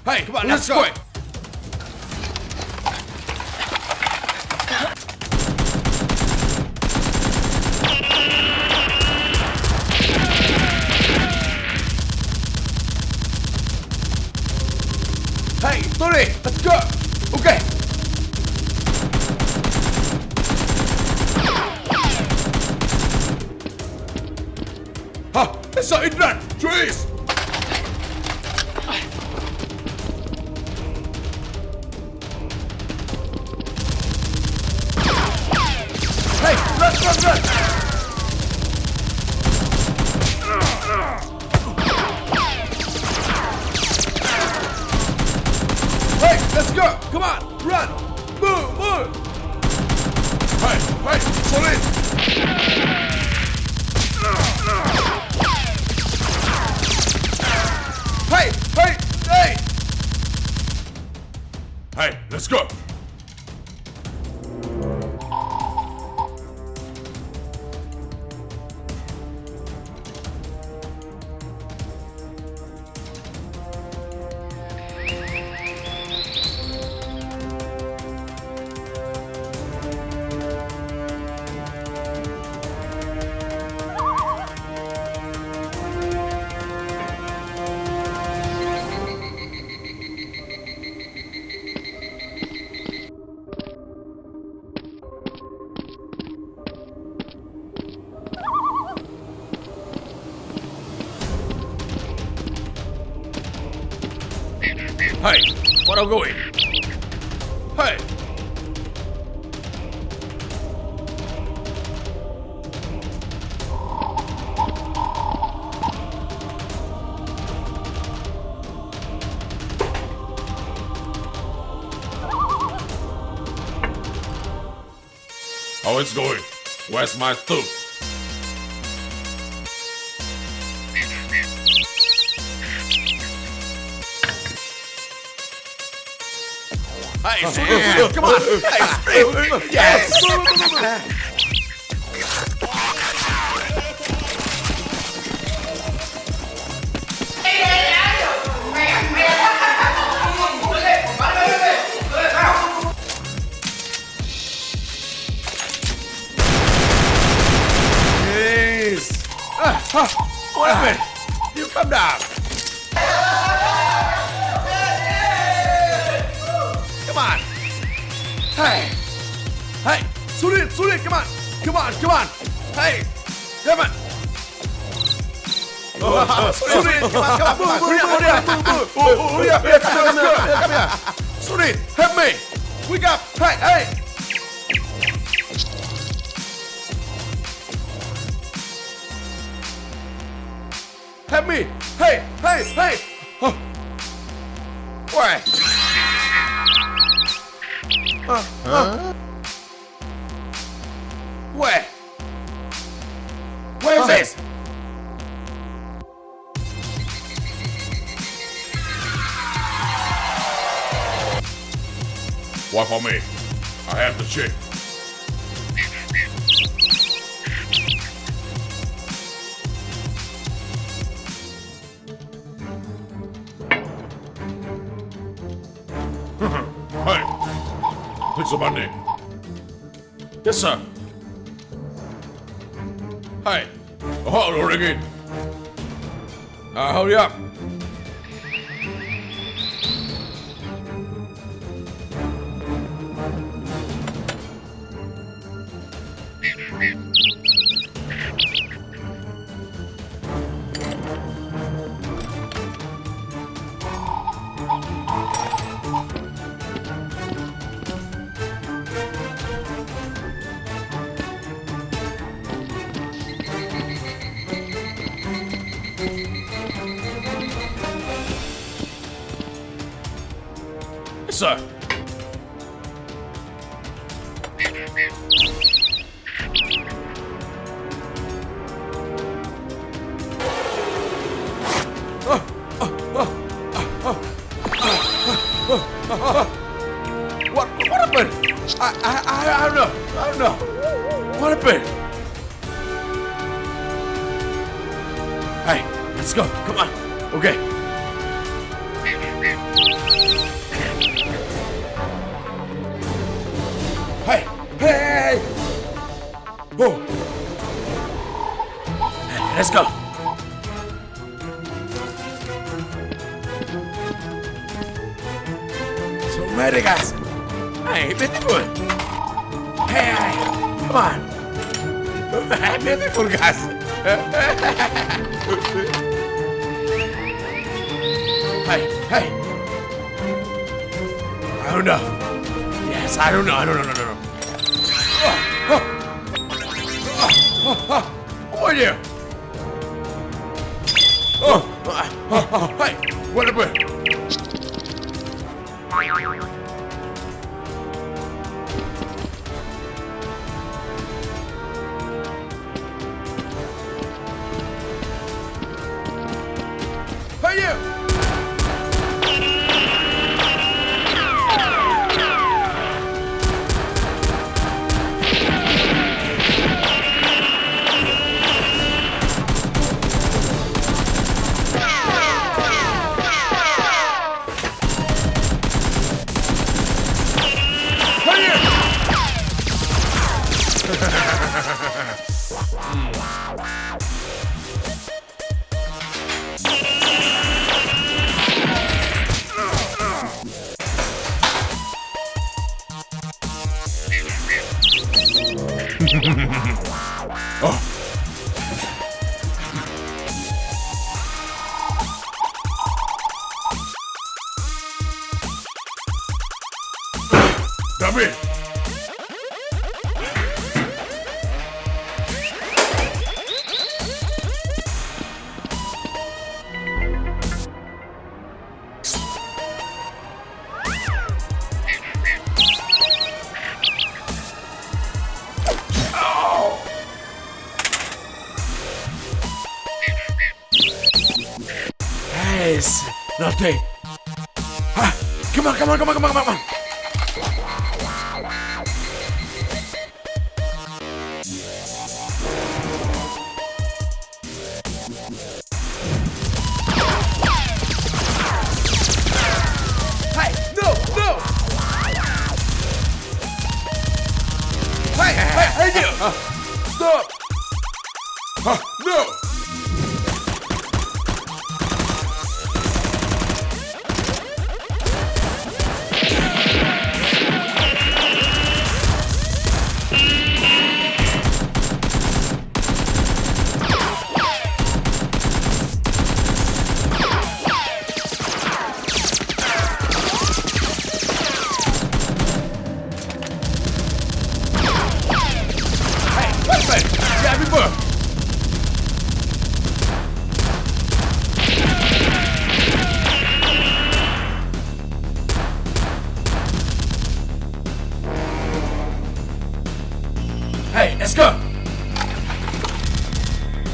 Hey, come on, let's go. Hey, Tony, let's go. Okay. It's an internet. Trees. Hey, run. Hey, let's go. Come on, run. Move. Hey, solid. Hey! Hey, let's go! Hey, where are we going? Hey! How it's going? Where's my tooth? Hey, yeah. Come on! Hey, sprint! Yes! Yes! What happened? You come down! Come on! Hey! Sulit! Come on! Hey! Come on! Sulit! Come on! Hurry up! Come here! Sulit! Help me! Wake up! Hey! Help me! Hey! Oh. Where? Where is this? Wait for me. I have to check. Hey, here's the money. Yes, sir. Hey, oh, ringing. Hurry up. Yes, sir. What happened? I don't know. What happened? Hey, let's go. Come on. Okay. let's go. So ready, guys. Hey, beautiful. Hey, come on. Beautiful, guys. Hey. I don't know. Yes, I don't know. Who are you? Hey, what happened? Hey, you! Oh. David. Yes, nothing. Ah, come on. Hey, no. Hey, you. Stop. No. Hey, let's go!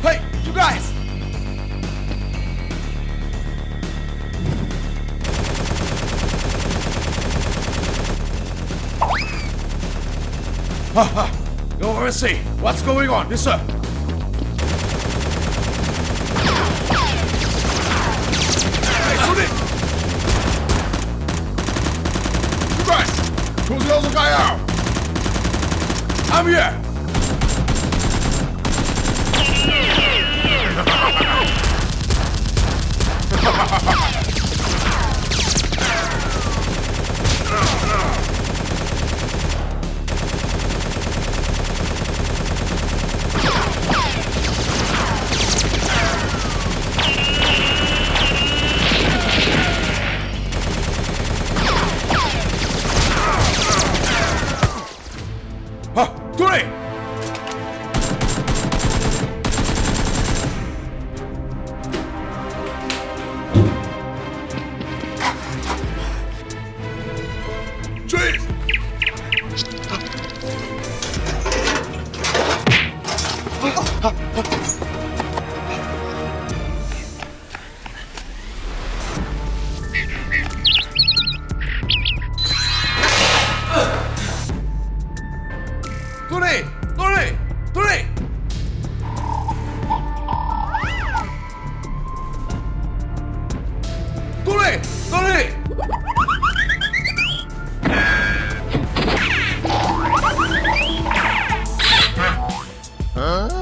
Hey, you guys! Go over and see what's going on. Yes, sir. Hey, shoot it! You guys, who's the other guy out? I'm here. Tony! Jeez! Tony! Huh?